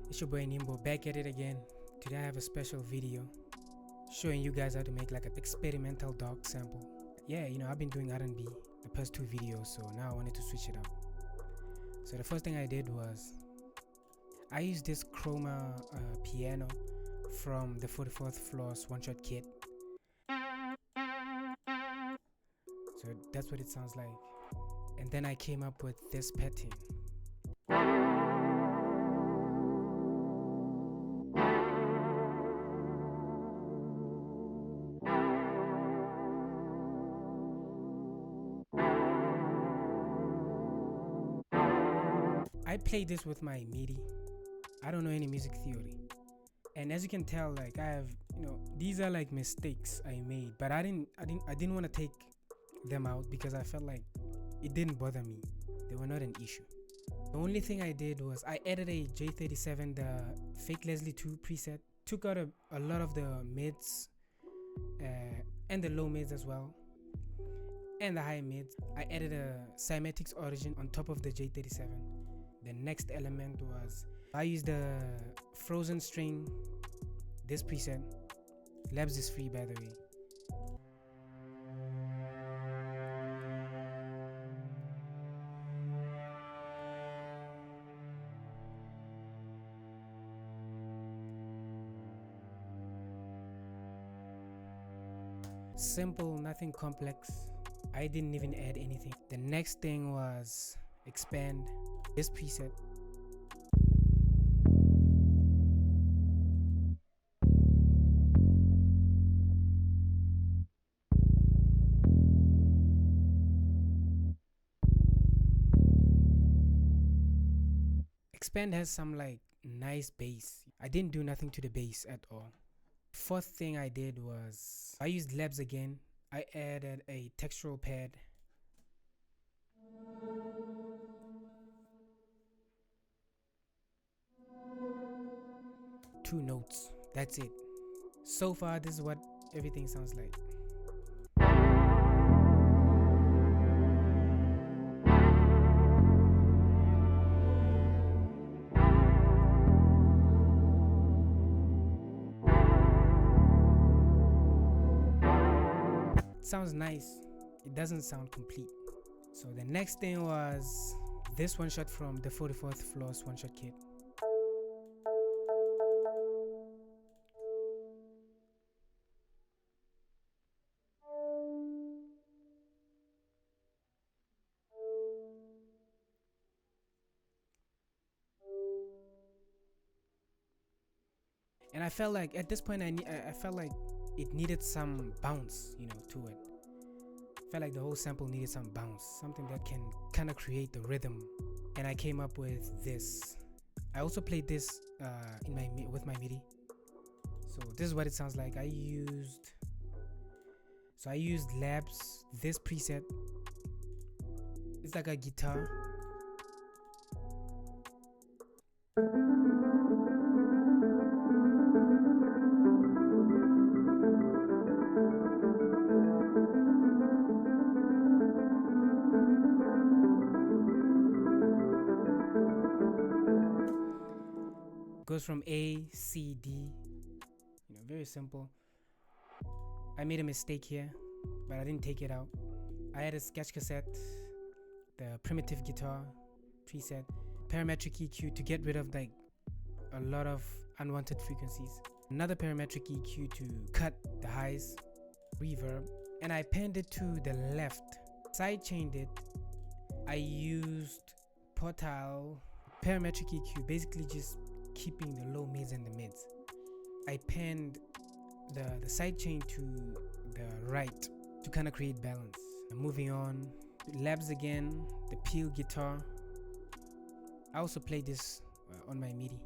It's your boy Nimbo, back at it again. Today I have a special video showing you guys how to make like an experimental dog sample. Yeah, I've been doing R&B the past two videos, so now I wanted to switch it up. So the first thing I did was I used this chroma piano from the 44th Floor's one-shot kit. So that's what it sounds like. And then I came up with this pattern. I played this with my MIDI. I don't know any music theory. And as you can tell, like I have, these are like mistakes I made, but I didn't want to take them out because I felt like it didn't bother me. They were not an issue. The only thing I did was I added a J37, the Fake Leslie 2 preset, took out a lot of the mids and the low mids as well, and the high mids. I added a cymatics origin on top of the J37. The next element was I used the frozen string, this preset. Labs is free, by the way. Simple, nothing complex. I didn't even add anything. The next thing was expand, this preset. Expand has some like nice bass. I didn't do nothing to the bass at all. Fourth thing I did was I used labs again. I added a textural pad. Two notes. That's it. So far, this is what everything sounds like. It sounds nice. It doesn't sound complete. So the next thing was this one shot from the 44th Floor's one-shot kit. And I felt like at this point I felt like it needed some bounce, to it. I felt like the whole sample needed some bounce, something that can kind of create the rhythm. And I came up with this. I also played this with my MIDI. So this is what it sounds like. I used labs, this preset. It's like a guitar. Goes from A, C, D. Very simple. I made a mistake here, but I didn't take it out. I had a sketch cassette, the primitive guitar preset, parametric EQ to get rid of like a lot of unwanted frequencies, another parametric EQ to cut the highs, reverb, and I panned it to the left. Sidechained it. I used Portal parametric EQ, basically just keeping the low mids and the mids. I panned the sidechain to the right to kind of create balance. Moving on, labs again, the peel guitar. I also played this on my MIDI.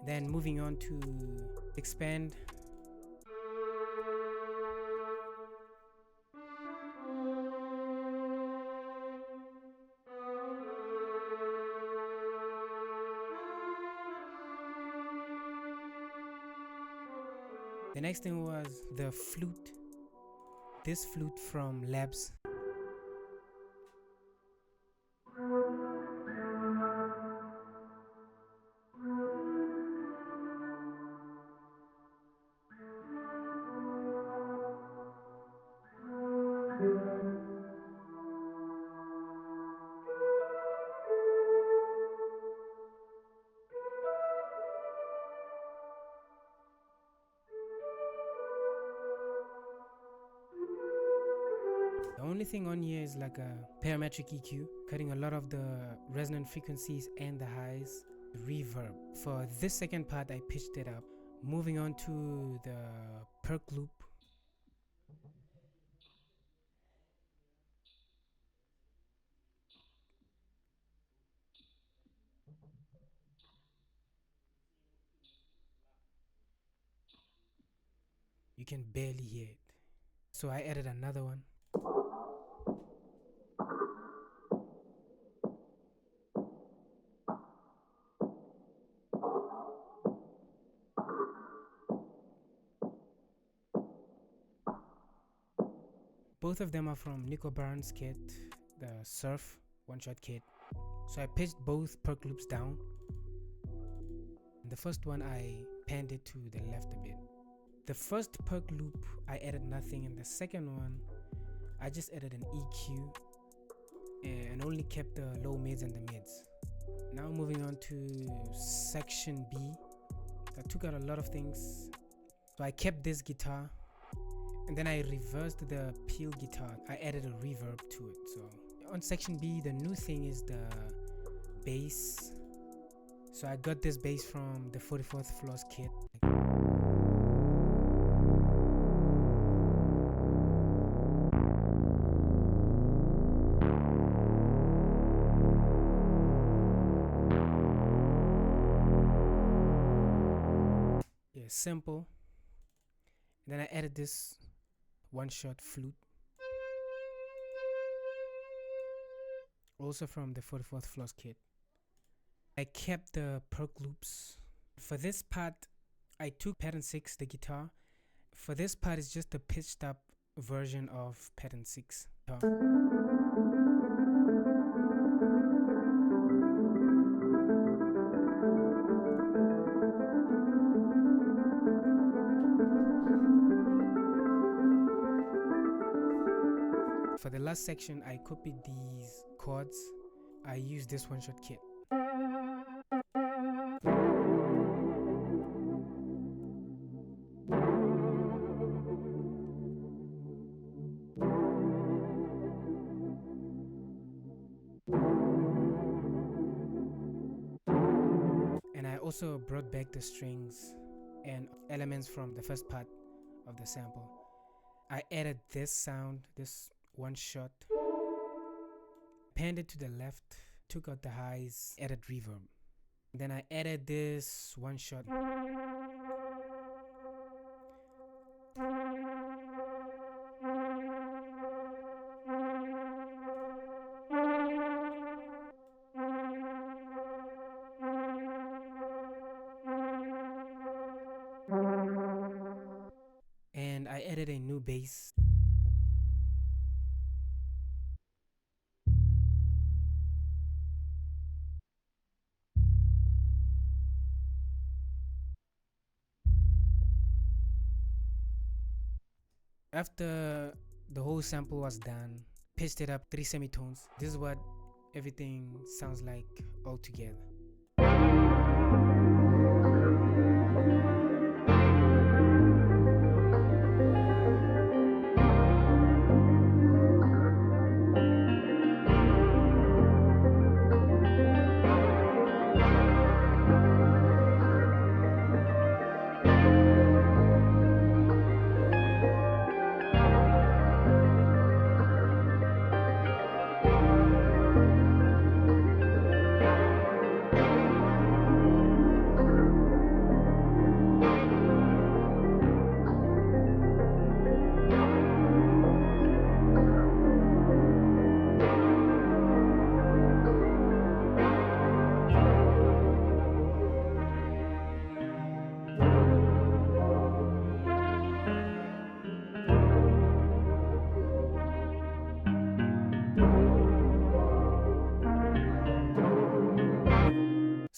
Then moving on to expand. The next thing was the flute. This flute from Labs. The only thing on here is like a parametric EQ, cutting a lot of the resonant frequencies and the highs. Reverb. For this second part, I pitched it up. Moving on to the perc loop. You can barely hear it. So I added another one. Both of them are from Nico Barnes' kit, the Surf one-shot kit. So I pitched both perc loops down. And the first one I panned it to the left a bit. The first perc loop I added nothing, and the second one I just added an EQ and only kept the low mids and the mids. Now moving on to section B. I took out a lot of things. So I kept this guitar, and then I reversed the peel guitar. I added a reverb to it. So on section B, the new thing is the bass. So I got this bass from the 44th Floors kit. Yeah, simple. And then I added this one-shot flute, also from the 44th Floors kit. I kept the perc loops. For this part, I took pattern 6, the guitar. For this part, it's just a pitched up version of pattern 6. For the last section, I copied these chords. I used this one-shot kit. And I also brought back the strings and elements from the first part of the sample. I added this sound, this one shot, panned it to the left, took out the highs, added reverb. Then I added this one shot. And I added a new bass. After the whole sample was done, pitched it up 3 semitones. This is what everything sounds like all together.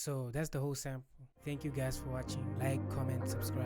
So that's the whole sample. Thank you guys for watching. Like, comment, subscribe.